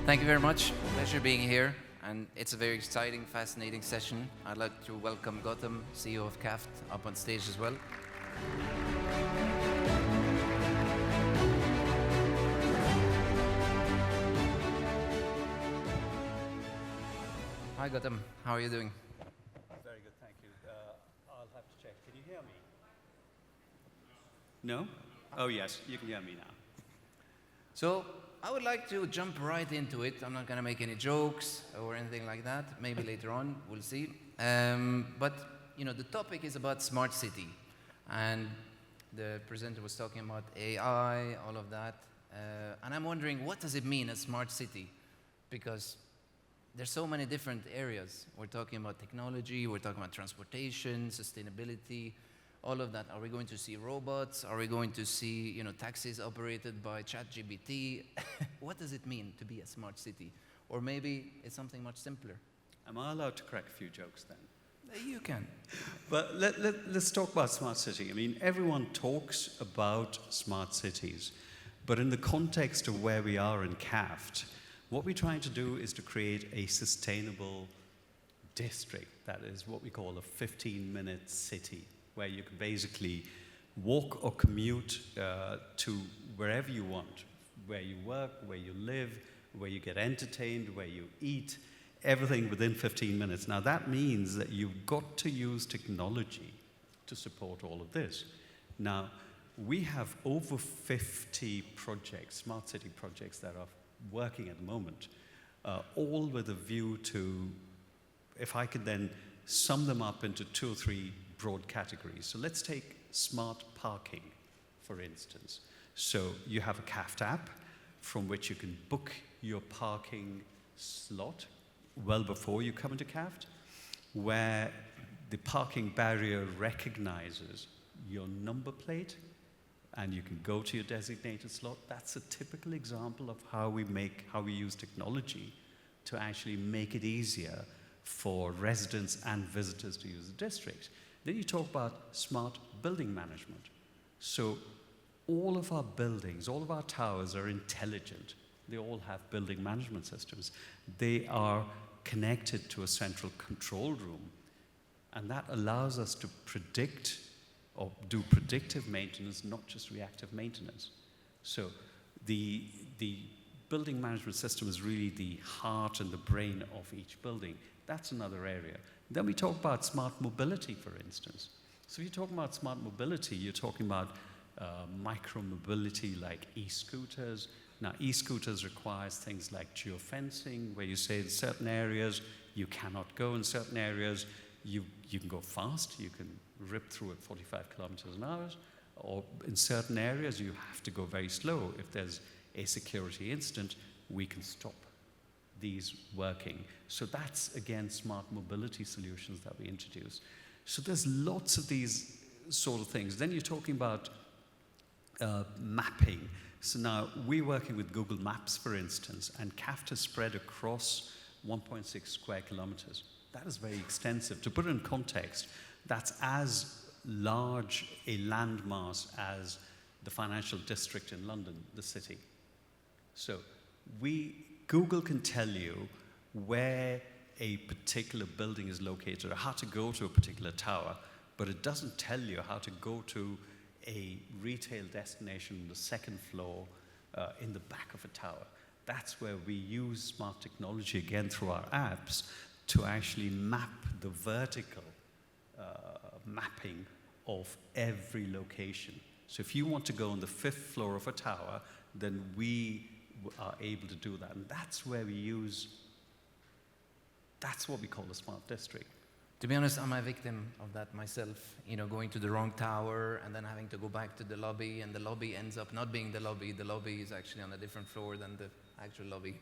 Thank you very much. Pleasure being here. And it's a very exciting, fascinating session. I'd like to welcome Gautam, CEO of KAFD, up on stage as well. Hi, Gautam. How are you doing? Very good, thank you. I'll have to check. Can you hear me? No? Oh, yes, you can hear me now. So I would like to jump right into it. I'm not going to make any jokes or anything like that. Maybe later on, we'll see. But the topic is about smart city, and the presenter was talking about AI, all of that. And I'm wondering, what does it mean, a smart city? Because there's so many different areas. We're talking about technology, we're talking about transportation, sustainability, all of that. Are we going to see robots? Are we going to see, taxis operated by ChatGPT? What does it mean to be a smart city? Or maybe it's something much simpler. Am I allowed to crack a few jokes then? You can. But let's talk about smart city. I mean, everyone talks about smart cities, but in the context of where we are in KAFD, what we're trying to do is to create a sustainable district. That is what we call a 15-minute city, where you can basically walk or commute to wherever you want, where you work, where you live, where you get entertained, where you eat, everything within 15 minutes. Now that means that you've got to use technology to support all of this. Now, we have over 50 projects, smart city projects, that are working at the moment, all with a view to, if I could then sum them up into 2 or 3 broad categories. So let's take smart parking, for instance. So you have a KAFD app from which you can book your parking slot well before you come into KAFD, where the parking barrier recognizes your number plate and you can go to your designated slot. That's a typical example of how we use technology to actually make it easier for residents and visitors to use the district. Then you talk about smart building management. So all of our buildings, all of our towers are intelligent. They all have building management systems. They are connected to a central control room, and that allows us to predict or do predictive maintenance, not just reactive maintenance. So the building management system is really the heart and the brain of each building. That's another area. Then we talk about smart mobility, for instance. So if you're talking about smart mobility, you're talking about micro-mobility like e-scooters. Now, e-scooters requires things like geofencing, where you say in certain areas you cannot go, in certain areas you can go fast, you can rip through at 45 kilometers an hour, or in certain areas you have to go very slow. If there's a security incident, we can stop these working. So that's, again, smart mobility solutions that we introduce. So there's lots of these sort of things. Then you're talking about mapping. So now we're working with Google Maps, for instance, and KAFD is spread across 1.6 square kilometers. That is very extensive. To put it in context, that's as large a landmass as the financial district in London, the city. So Google can tell you where a particular building is located or how to go to a particular tower, but it doesn't tell you how to go to a retail destination on the second floor in the back of a tower. That's where we use smart technology, again, through our apps, to actually map the vertical mapping of every location. So if you want to go on the 5th floor of a tower, then we are able to do that. And that's where that's what we call a smart district. To be honest, I'm a victim of that myself, going to the wrong tower and then having to go back to the lobby, and the lobby ends up not being the lobby. The lobby is actually on a different floor than the actual lobby.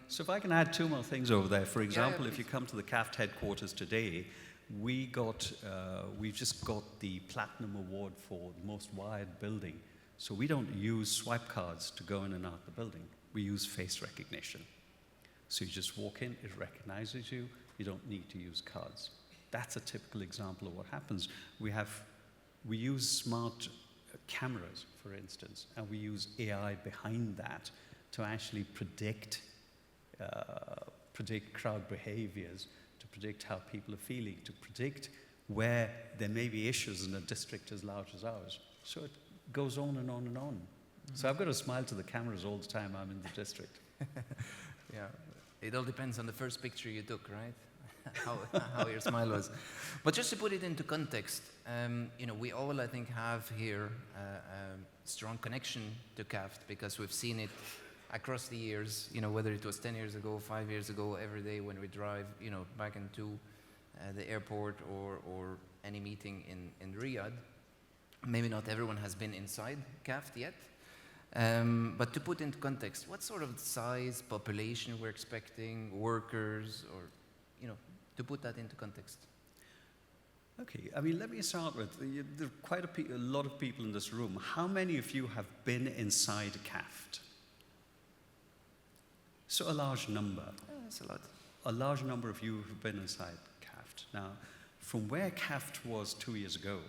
So if I can add 2 more things over there. For example, yeah, if you come to the KAFD headquarters today, we've just got the Platinum Award for the most wired building. So we don't use swipe cards to go in and out the building. We use face recognition. So you just walk in, it recognizes you. You don't need to use cards. That's a typical example of what happens. We use smart cameras, for instance, and we use AI behind that to actually predict crowd behaviors, to predict how people are feeling, to predict where there may be issues in a district as large as ours. So it goes on and on and on. Mm-hmm. So I've got to smile to the cameras all the time I'm in the district. Yeah, it all depends on the first picture you took, right? how your smile was. But just to put it into context, we all, I think, have here a strong connection to KAFD because we've seen it across the years, whether it was 10 years ago, 5 years ago, every day when we drive, back into the airport or any meeting in Riyadh. Maybe not everyone has been inside KAFD yet. But to put into context, what sort of size, population we're expecting, workers, or, to put that into context? Okay, I mean, let me start with, there are quite a lot of people in this room. How many of you have been inside KAFD? So a large number. That's a lot. A large number of you have been inside KAFD. Now, from where KAFD was 2 years ago,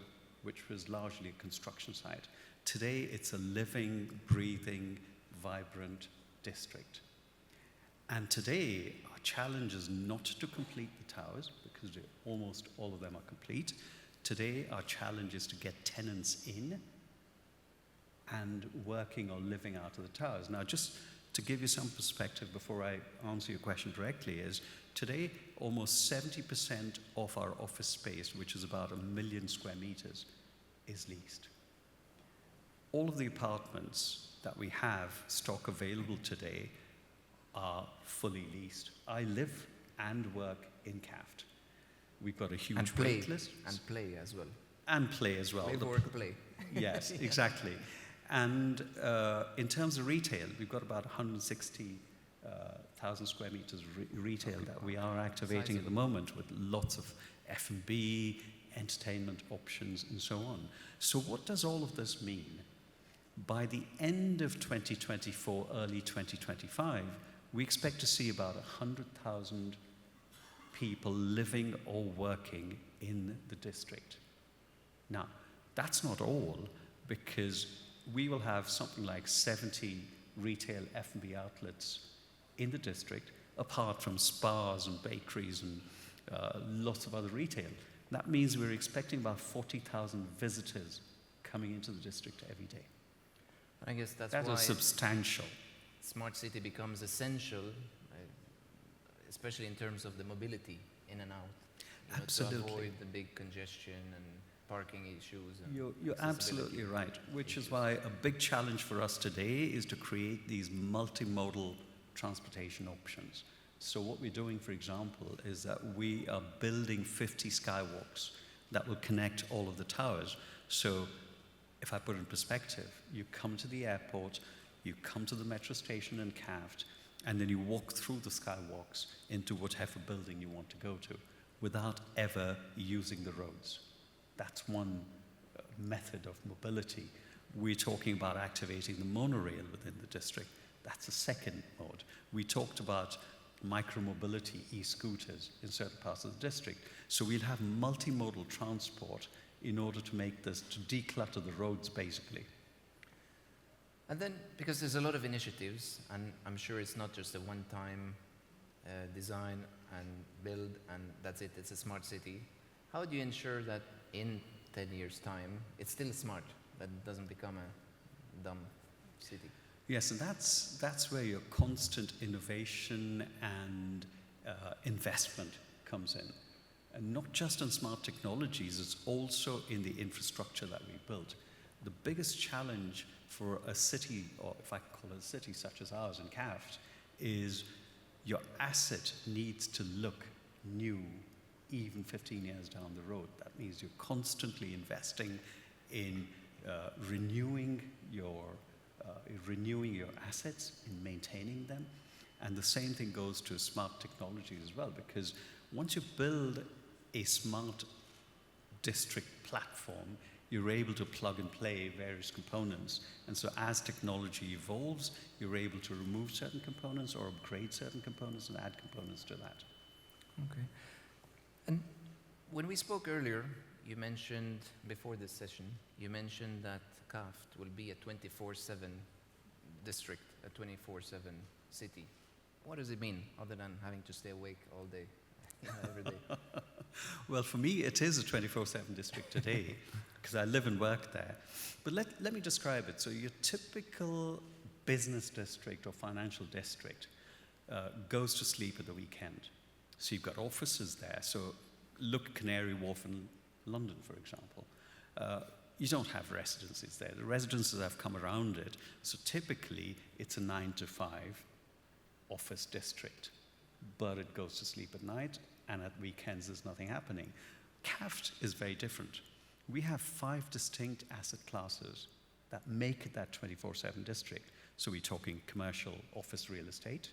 which was largely a construction site, today it's a living, breathing, vibrant district. And today, our challenge is not to complete the towers, because almost all of them are complete. Today, our challenge is to get tenants in and working or living out of the towers. Now, just to give you some perspective before I answer your question directly, is today, almost 70% of our office space, which is about 1 million square meters, is leased. All of the apartments that we have stock available today are fully leased. I live and work in KAFD. We've got a huge wait list. And play as well. And play as well. Live, work, play. Yes, yeah. Exactly. And in terms of retail, we've got about 160,000 square meters retail that we are activating at the moment, with lots of F&B, entertainment options, and so on. So what does all of this mean? By the end of 2024, early 2025, we expect to see about 100,000 people living or working in the district. Now, that's not all, because we will have something like 70 retail F&B outlets in the district, apart from spas and bakeries and lots of other retail. That means we're expecting about 40,000 visitors coming into the district every day. I guess that's why is substantial. Smart city becomes essential, especially in terms of the mobility in and out. Absolutely. To avoid the big congestion and parking issues. And you're absolutely right, which is why a big challenge for us today is to create these multimodal transportation options. So what we're doing, for example, is that we are building 50 skywalks that will connect all of the towers. So if I put it in perspective, you come to the airport, you come to the metro station in KAFD, and then you walk through the skywalks into whatever building you want to go to without ever using the roads. That's one method of mobility. We're talking about activating the monorail within the district. That's a second mode. We talked about micromobility, e-scooters in certain parts of the district. So we'll have multimodal transport in order to make this, to declutter the roads, basically. And then, because there's a lot of initiatives, and I'm sure it's not just a one-time design and build, and that's it, it's a smart city. How do you ensure that in 10 years' time, it's still smart, that it doesn't become a dumb city? Yes, and that's where your constant innovation and investment comes in. And not just in smart technologies, it's also in the infrastructure that we built. The biggest challenge for a city, or if I call it a city such as ours in KAFD, is your asset needs to look new even 15 years down the road. That means you're constantly investing in renewing your assets, in maintaining them. And the same thing goes to smart technologies as well, because once you build a smart district platform, you're able to plug and play various components. And so as technology evolves, you're able to remove certain components or upgrade certain components and add components to that. Okay. And when we spoke earlier, you mentioned, before this session, you mentioned that KAFD will be a 24/7 district. a 24/7 city? What does it mean, other than having to stay awake all day, every day? Well, for me, it is a 24/7 district today, because I live and work there. But let me describe it. So your typical business district or financial district goes to sleep at the weekend. So you've got offices there. So look at Canary Wharf in London, for example. You don't have residences there. The residences have come around it. So typically, it's a 9 to 5 office district. But it goes to sleep at night, and at weekends there's nothing happening. KAFD is very different. We have 5 distinct asset classes that make it that 24/7 district. So we're talking commercial office real estate,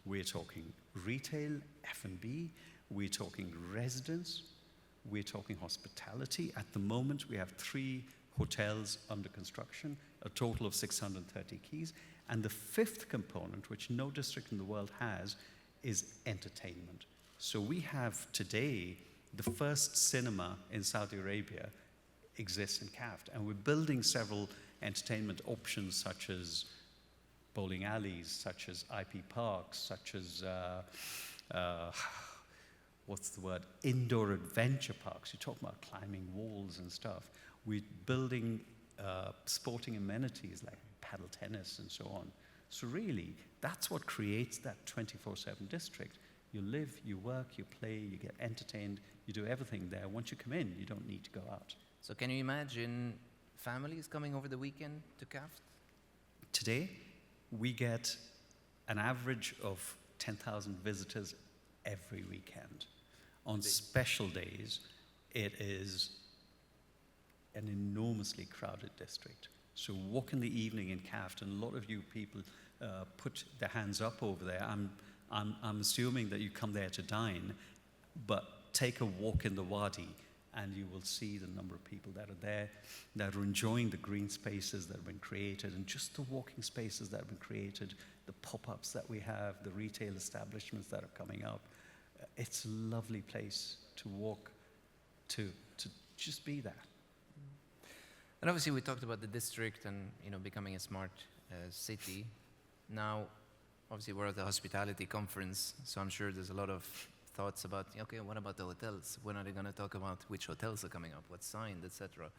we're talking retail, F&B, we're talking residence, we're talking hospitality. At the moment, we have 3 hotels under construction, a total of 630 keys. And the 5th component, which no district in the world has, is entertainment. So we have today the first cinema in Saudi Arabia exists in KAFD, and we're building several entertainment options, such as bowling alleys, such as IP parks, such as indoor adventure parks. You talk about climbing walls and stuff. We're building sporting amenities like paddle tennis and so on. So really, that's what creates that 24/7 district. You live, you work, you play, you get entertained, you do everything there. Once you come in, you don't need to go out. So can you imagine families coming over the weekend to KAFD? Today, we get an average of 10,000 visitors every weekend. On special days, it is an enormously crowded district. So walk in the evening in KAFD, and a lot of you people put their hands up over there. I'm assuming that you come there to dine, but take a walk in the Wadi, and you will see the number of people that are there, that are enjoying the green spaces that have been created, and just the walking spaces that have been created, the pop-ups that we have, the retail establishments that are coming up. It's a lovely place to walk, to just be there. And obviously, we talked about the district and becoming a smart city. Now, obviously, we're at the hospitality conference, so I'm sure there's a lot of thoughts about, okay, what about the hotels? When are they going to talk about which hotels are coming up, what's signed, etc.?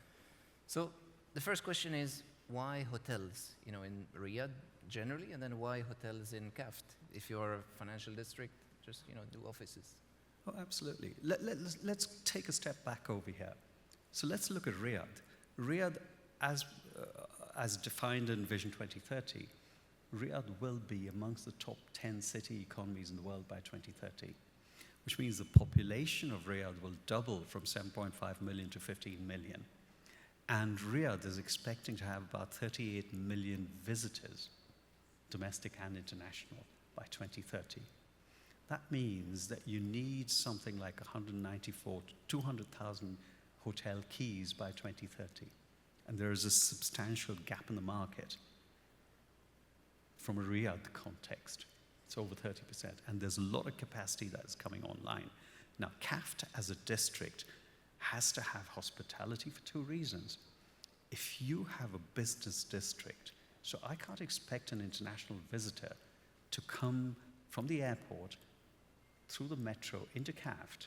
So the first question is, why hotels, in Riyadh generally, and then why hotels in KAFD? If you're a financial district, just, do offices. Oh, absolutely. Let's take a step back over here. So let's look at Riyadh. Riyadh, as defined in Vision 2030, Riyadh will be amongst the top 10 city economies in the world by 2030, which means the population of Riyadh will double from 7.5 million to 15 million. And Riyadh is expecting to have about 38 million visitors, domestic and international, by 2030. That means that you need something like 194 to 200,000 hotel keys by 2030. And there is a substantial gap in the market from a Riyadh context. It's over 30%. And there's a lot of capacity that is coming online. Now, KAFD as a district has to have hospitality for 2 reasons. If you have a business district, so I can't expect an international visitor to come from the airport through the metro into KAFD,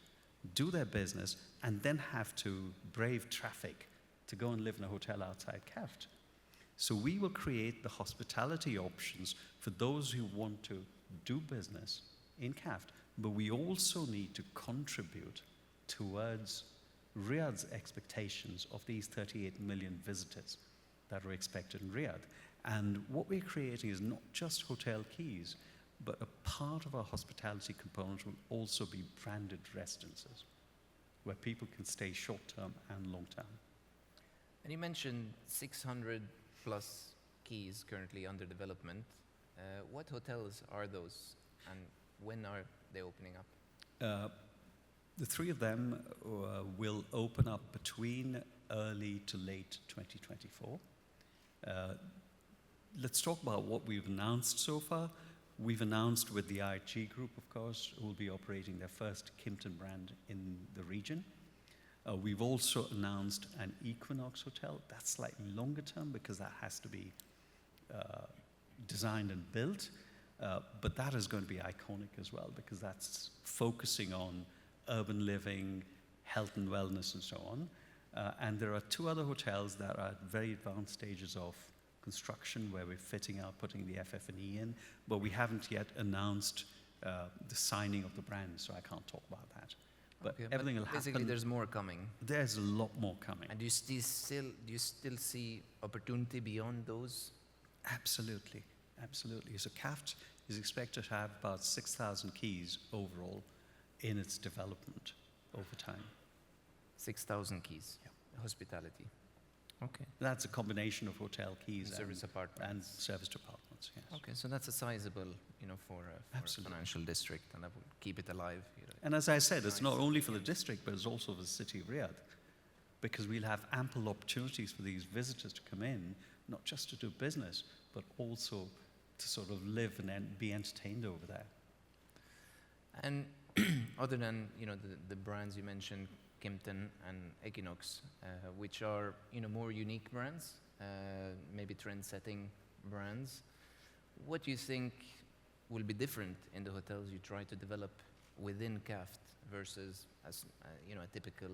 do their business, and then have to brave traffic to go and live in a hotel outside KAFD. So we will create the hospitality options for those who want to do business in KAFD, but we also need to contribute towards Riyadh's expectations of these 38 million visitors that are expected in Riyadh. And what we're creating is not just hotel keys, but a part of our hospitality component will also be branded residences, where people can stay short-term and long-term. And you mentioned 600 plus keys currently under development. What hotels are those, and when are they opening up? The 3 of them will open up between early to late 2024. Let's talk about what we've announced so far. We've announced with the IHG Group, of course, who will be operating their first Kimpton brand in the region. We've also announced an Equinox hotel. That's slightly longer term because that has to be designed and built, but that is going to be iconic as well, because that's focusing on urban living, health and wellness, and so on. And there are 2 other hotels that are at very advanced stages of construction, where we're fitting out, putting the FF&E in, but we haven't yet announced the signing of the brand, so I can't talk about that. But Okay, everything will basically happen. there's more coming. There's a lot more coming. And do you still see opportunity beyond those? Absolutely, absolutely. So KAFD is expected to have about 6,000 keys overall in its development over time. 6,000 keys. Yeah. Hospitality. Okay. That's a combination of hotel keys And service apartments. and service departments. Yes. Okay, so that's a sizable, for a Absolutely. financial district, and that would keep it alive. And as I said, it's not Nice. only for the district, but it's also for the city of Riyadh, because we'll have ample opportunities for these visitors to come in, not just to do business, but also to sort of live and be entertained over there. And other than the brands you mentioned, Kimpton and Equinox, which are more unique brands, maybe trend-setting brands, what do you think will be different in the hotels you try to develop within KAFD versus as a typical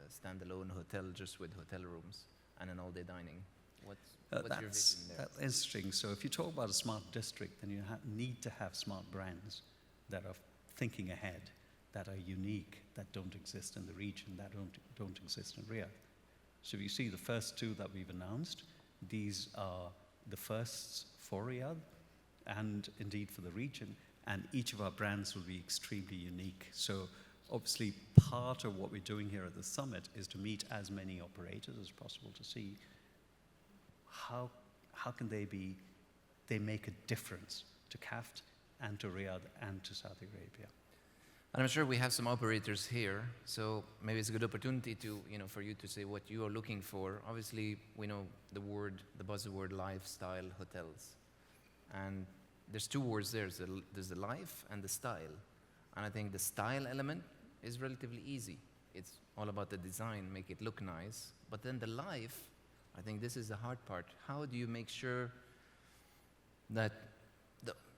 standalone hotel just with hotel rooms and an all-day dining? What's your vision there? That's interesting. So if you talk about a smart district, then you need to have smart brands that are thinking ahead, that are unique, that don't exist in the region, that don't exist in Riyadh. So if you see the first 2 that we've announced, these are the firsts for Riyadh and indeed for the region, and each of our brands will be extremely unique. So obviously part of what we're doing here at the summit is to meet as many operators as possible to see how can they make a difference to KAFD and to Riyadh and to Saudi Arabia. And I'm sure we have some operators here, so maybe it's a good opportunity to, for you to say what you are looking for. Obviously, we know the buzzword lifestyle hotels. And there's 2 words there. There's the life and the style. And I think the style element is relatively easy. It's all about the design, make it look nice. But then the life, I think this is the hard part. How do you make sure that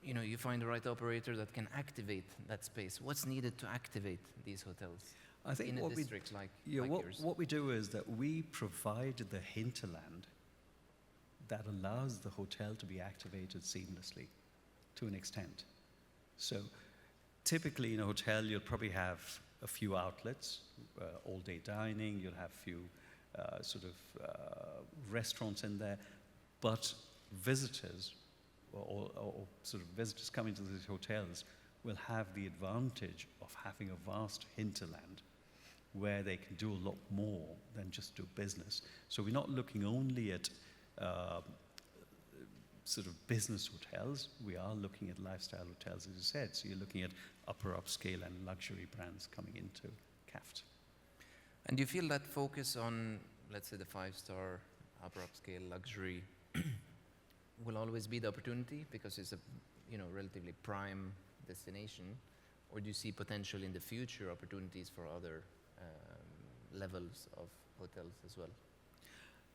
you find the right operator that can activate that space? What's needed to activate these hotels I think in a what district like yours? What we do is that we provide the hinterland that allows the hotel to be activated seamlessly to an extent. So typically in a hotel, you'll probably have a few outlets, all-day dining, you'll have a few restaurants in there, but visitors or sort of visitors coming to these hotels will have the advantage of having a vast hinterland where they can do a lot more than just do business. So we're not looking only at sort of business hotels, we are looking at lifestyle hotels, as you said. So you're looking at upper upscale and luxury brands coming into KAFD. And do you feel that focus on, let's say, the 5-star upper upscale luxury will always be the opportunity because it's a relatively prime destination, or do you see potential in the future opportunities for other levels of hotels as well?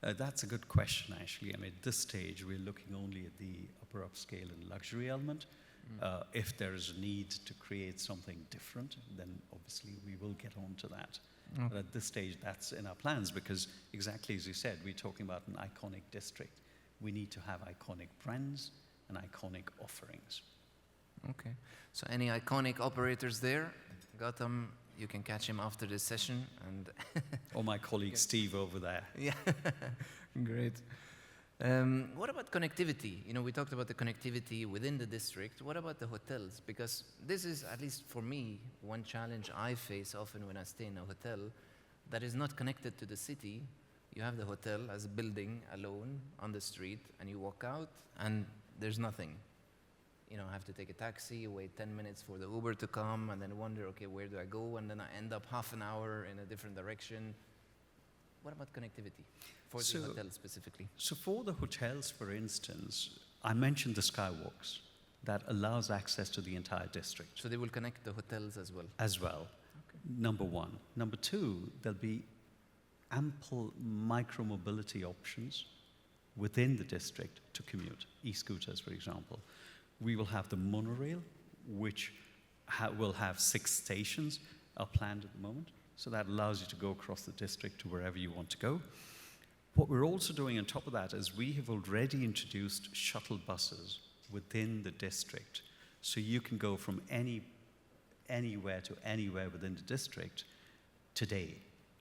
That's a good question, actually. I mean, at this stage, we're looking only at the upper upscale and luxury element. If there is a need to create something different, then obviously we will get on to that. Okay. But at this stage, that's in our plans because exactly as you said, we're talking about an iconic district. We need to have iconic brands and iconic offerings. Okay. So any iconic operators there? Gautam, you can catch him after this session. And Or my colleague Steve over there. yeah, great. What about connectivity? We talked about the connectivity within the district. What about the hotels? Because this is, at least for me, one challenge I face often when I stay in a hotel that is not connected to the city. You have the hotel as a building alone on the street, and you walk out, and there's nothing. I have to take a taxi, wait 10 minutes for the Uber to come, and then wonder, okay, where do I go? And then I end up half an hour in a different direction. What about connectivity for the hotel specifically? So for the hotels, for instance, I mentioned the skywalks that allows access to the entire district. So they will connect the hotels as well? As well, okay. Number one. Number two, there'll be ample micro-mobility options within the district to commute, e-scooters, for example. We will have the monorail, which will have 6 stations are planned at the moment. So that allows you to go across the district to wherever you want to go. What we're also doing on top of that is we have already introduced shuttle buses within the district. So you can go from anywhere to anywhere within the district today.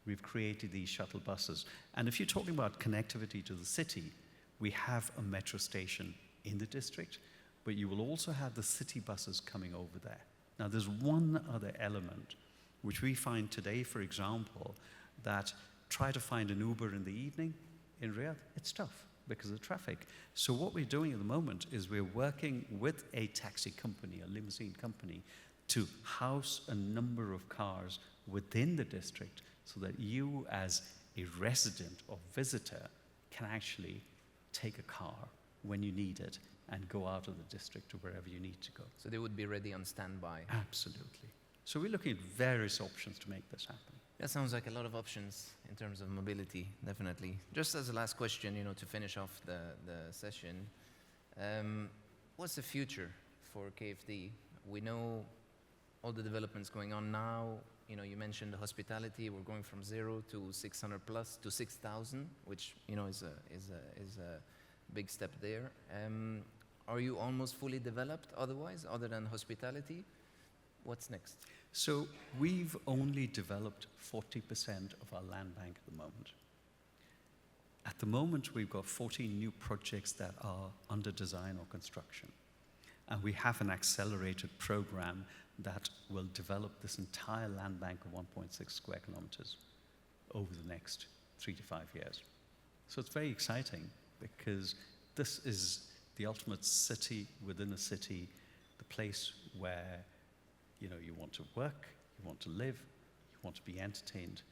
We've created these shuttle buses. And if you're talking about connectivity to the city, we have a metro station in the district, but you will also have the city buses coming over there. Now, there's one other element, which we find today, for example, that try to find an Uber in the evening in Riyadh, it's tough because of traffic. So what we're doing at the moment is we're working with a taxi company, a limousine company, to house a number of cars within the district so that you as a resident or visitor can actually take a car when you need it and go out of the district to wherever you need to go. So they would be ready on standby. Absolutely. So we're looking at various options to make this happen. That sounds like a lot of options in terms of mobility, definitely. Just as a last question, to finish off the session, what's the future for KFD? We know all the developments going on now. You mentioned the hospitality. We're going from 0 to 600 plus to 6,000, which is a big step there. Are you almost fully developed otherwise, other than hospitality? What's next? So we've only developed 40% of our land bank at the moment. At the moment, we've got 14 new projects that are under design or construction. And we have an accelerated program that will develop this entire land bank of 1.6 square kilometers over the next 3 to 5 years. So it's very exciting because this is the ultimate city within a city, the place where you want to work, you want to live, you want to be entertained,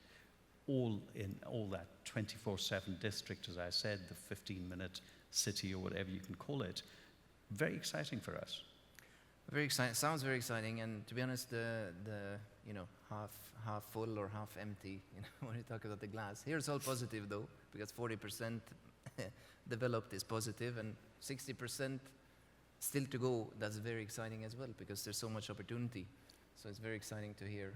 all in all that 24/7 district, as I said, the 15-minute city or whatever you can call it. Very exciting for us. Very exciting. Sounds very exciting. And to be honest, the half full or half empty, when you talk about the glass. Here it's all positive though, because 40% developed is positive and 60% still to go. That's very exciting as well, because there's so much opportunity. So it's very exciting to hear.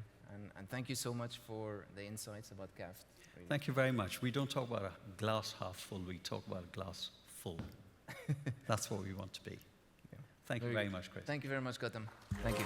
And thank you so much for the insights about KAFD. Thank you very much. We don't talk about a glass half full, we talk about a glass full. That's what we want to be. Yeah. Thank you very much, Chris. Thank you very much, Gautam. Thank you.